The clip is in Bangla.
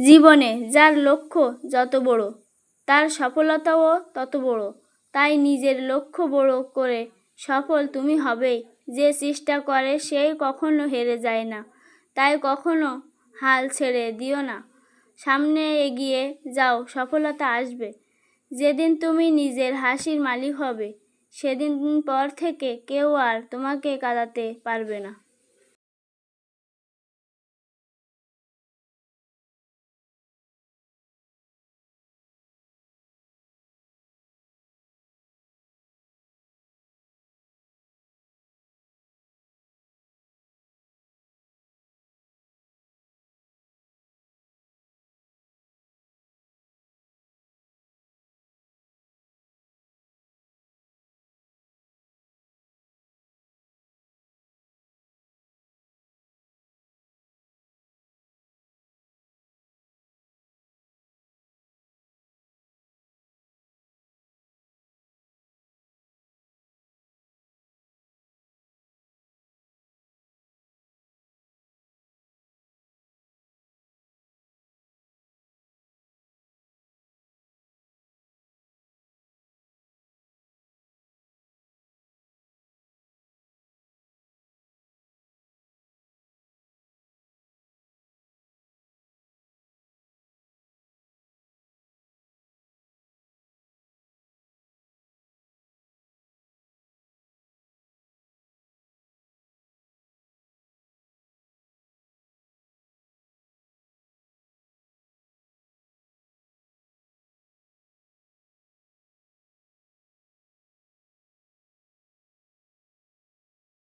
জীবনে যার লক্ষ্য যত বড়, তার সফলতাও তত বড়। তাই নিজের লক্ষ্য বড় করে সফল তুমি হবেই। যে চেষ্টা করে সেই কখনো হেরে যায় না। তাই কখনো হাল ছেড়ে দিও না। সামনে এগিয়ে যাও, সফলতা আসবে। যেদিন তুমি নিজের হাসির মালিক হবে, সেদিন পর থেকে কেউ আর তোমাকে কাঁদাতে পারবে না।